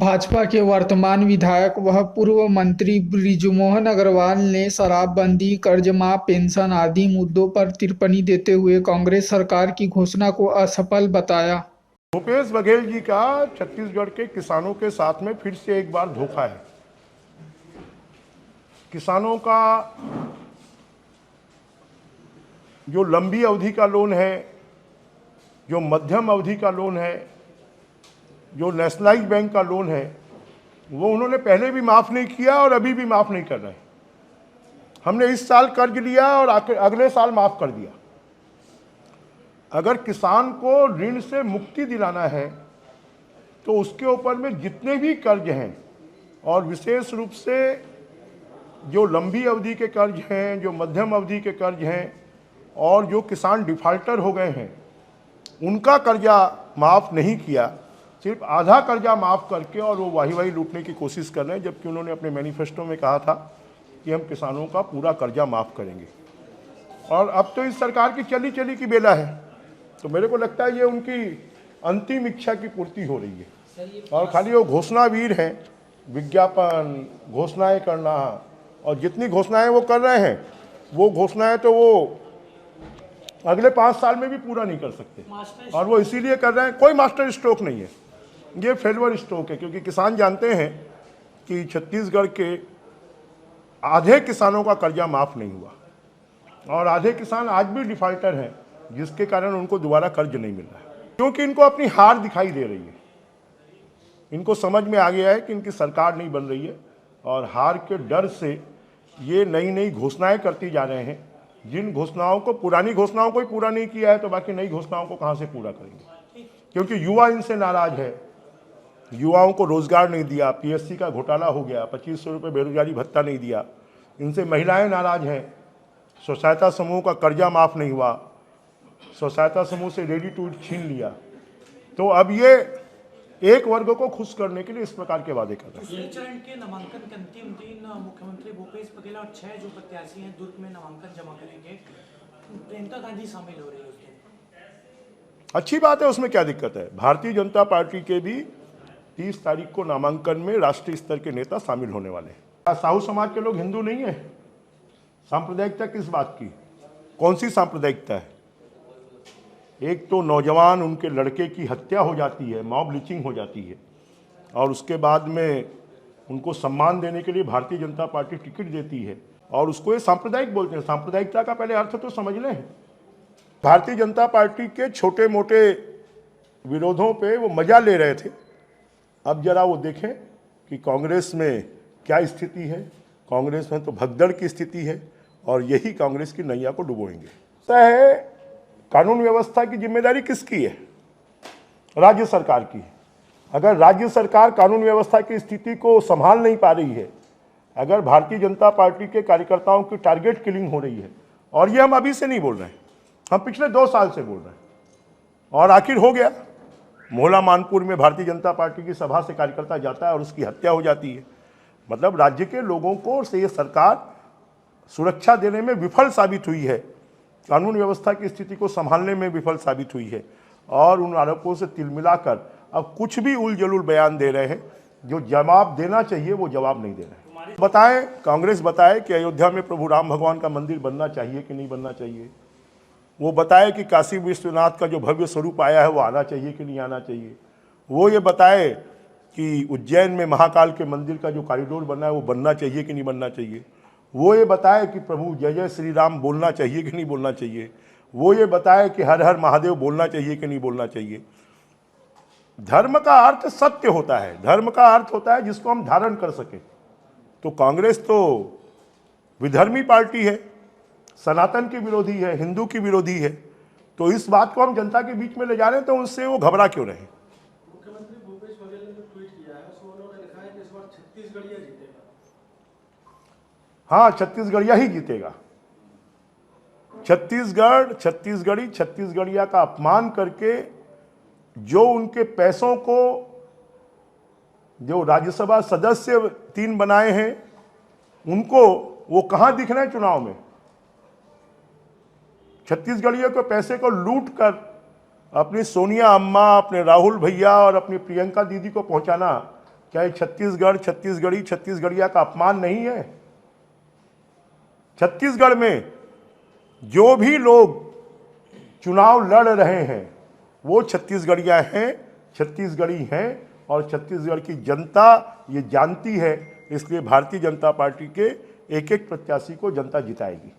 भाजपा के वर्तमान विधायक व पूर्व मंत्री बृजमोहन अग्रवाल ने शराबबंदी, कर्ज माफ, पेंशन आदि मुद्दों पर टिप्पणी देते हुए कांग्रेस सरकार की घोषणा को असफल बताया। भूपेश बघेल जी का छत्तीसगढ़ के किसानों के साथ में फिर से एक बार धोखा है। किसानों का जो लंबी अवधि का लोन है, जो मध्यम अवधि का लोन है, जो नेशनलाइज बैंक का लोन है, वो उन्होंने पहले भी माफ़ नहीं किया और अभी भी माफ़ नहीं कर रहे। हमने इस साल कर्ज लिया और अगले साल माफ़ कर दिया। अगर किसान को ऋण से मुक्ति दिलाना है तो उसके ऊपर में जितने भी कर्ज हैं, और विशेष रूप से जो लंबी अवधि के कर्ज हैं, जो मध्यम अवधि के कर्ज हैं, और जो किसान डिफाल्टर हो गए हैं, उनका कर्जा माफ़ नहीं किया, सिर्फ आधा कर्जा माफ़ करके और वो वाही लूटने की कोशिश कर रहे हैं, जबकि उन्होंने अपने मैनिफेस्टो में कहा था कि हम किसानों का पूरा कर्जा माफ़ करेंगे। और अब तो इस सरकार की चली चली की बेला है, तो मेरे को लगता है ये उनकी अंतिम इच्छा की पूर्ति हो रही है। और खाली वो घोषणावीर हैं, विज्ञापन, घोषणाएं करना, और जितनी घोषणाएं वो कर रहे हैं वो घोषणाएं तो वो अगले 5 साल में भी पूरा नहीं कर सकते, और वो इसीलिए कर रहे हैं। कोई मास्टर स्ट्रोक नहीं है, ये फेलवर स्ट्रोक है, क्योंकि किसान जानते हैं कि छत्तीसगढ़ के आधे किसानों का कर्जा माफ़ नहीं हुआ और आधे किसान आज भी डिफाल्टर हैं, जिसके कारण उनको दोबारा कर्ज नहीं मिल रहा है, क्योंकि इनको अपनी हार दिखाई दे रही है। इनको समझ में आ गया है कि इनकी सरकार नहीं बन रही है, और हार के डर से ये नई नई घोषणाएं करती जा रहे हैं, जिन घोषणाओं को, पुरानी घोषणाओं को ही पूरा नहीं किया है तो बाकी नई घोषणाओं को कहां से पूरा करेंगे। क्योंकि युवा इनसे नाराज है, युवाओं को रोजगार नहीं दिया, पीएससी का घोटाला हो गया, 2500 रुपये बेरोजगारी भत्ता नहीं दिया, इनसे महिलाएं नाराज हैं, स्व सहायता समूह का कर्जा माफ नहीं हुआ, स्व सहायता समूह से रेडी टू ईट छीन लिया। तो अब ये एक वर्ग को खुश करने के लिए इस प्रकार के वादे कर रहे हैं। दूसरे चरण के नामांकन के अंतिम दिन मुख्यमंत्री भूपेश बघेल और 6 जो प्रत्याशी हैं दुर्ग में नामांकन जमा करेंगे, प्रियंका गांधी शामिल हो रही है उसमें। अच्छी बात है, उसमें क्या दिक्कत है। भारतीय जनता पार्टी के भी 30 तारीख को नामांकन में राष्ट्रीय स्तर के नेता शामिल होने वाले हैं। साहू समाज के लोग हिंदू नहीं है। सांप्रदायिकता किस बात की, कौन सी सांप्रदायिकता है? एक तो नौजवान, उनके लड़के की हत्या हो जाती है, मॉब लिंचिंग हो जाती है, और उसके बाद में उनको सम्मान देने के लिए भारतीय जनता पार्टी टिकट देती है, और उसको ये सांप्रदायिक बोलते हैं। सांप्रदायिकता का पहले अर्थ तो समझ लें। भारतीय जनता पार्टी के छोटे मोटे विरोधों पे वो मजा ले रहे थे, अब जरा वो देखें कि कांग्रेस में क्या स्थिति है। कांग्रेस में तो भगदड़ की स्थिति है, और यही कांग्रेस की नैया को डुबोएंगे। कानून व्यवस्था की जिम्मेदारी किसकी है? राज्य सरकार की। अगर राज्य सरकार कानून व्यवस्था की स्थिति को संभाल नहीं पा रही है, अगर भारतीय जनता पार्टी के कार्यकर्ताओं की टारगेट किलिंग हो रही है, और ये हम अभी से नहीं बोल रहे हैं, हम पिछले 2 साल से बोल रहे हैं, और आखिर हो गया। मोहला मानपुर में भारतीय जनता पार्टी की सभा से कार्यकर्ता जाता है और उसकी हत्या हो जाती है। मतलब राज्य के लोगों को से ये सरकार सुरक्षा देने में विफल साबित हुई है, कानून व्यवस्था की स्थिति को संभालने में विफल साबित हुई है, और उन आरोपों से तिलमिलाकर अब कुछ भी उलझुल बयान दे रहे हैं। जो जवाब देना चाहिए वो जवाब नहीं दे रहे हैं। बताएं, कांग्रेस बताए कि अयोध्या में प्रभु राम भगवान का मंदिर बनना चाहिए कि नहीं बनना चाहिए। वो बताए कि काशी विश्वनाथ का जो भव्य स्वरूप आया है वो आना चाहिए कि नहीं आना चाहिए। वो ये बताए कि उज्जैन में महाकाल के मंदिर का जो कॉरिडोर बना है वो बनना चाहिए कि नहीं बनना चाहिए। वो ये बताए कि प्रभु जय जय श्री राम बोलना चाहिए कि नहीं बोलना चाहिए। वो ये बताए कि हर हर महादेव बोलना चाहिए कि नहीं बोलना चाहिए। धर्म का अर्थ सत्य होता है, धर्म का अर्थ होता है जिसको हम धारण कर सके। तो कांग्रेस तो विधर्मी पार्टी है, सनातन की विरोधी है, हिंदू की विरोधी है। तो इस बात को हम जनता के बीच में ले जा रहे हैं, तो उससे वो घबरा क्यों रहे? मुख्यमंत्री भूपेश बघेल ने जो ट्वीट किया है उसमें उन्होंने लिखा है कि इस बार छत्तीसगढ़िया जीतेगा। हाँ, छत्तीसगढ़िया ही जीतेगा। छत्तीसगढ़िया का अपमान करके जो उनके पैसों को, जो राज्यसभा सदस्य 3 बनाए हैं, उनको वो कहां दिख रहे हैं चुनाव में? छत्तीसगढ़ियों के पैसे को लूट कर अपनी सोनिया अम्मा, अपने राहुल भैया और अपनी प्रियंका दीदी को पहुंचाना, क्या ये छत्तीसगढ़िया का अपमान नहीं है? छत्तीसगढ़ में जो भी लोग चुनाव लड़ रहे हैं वो छत्तीसगढ़िया हैं, छत्तीसगढ़ी हैं, और छत्तीसगढ़ की जनता ये जानती है। इसलिए भारतीय जनता पार्टी के एक एक प्रत्याशी को जनता जिताएगी।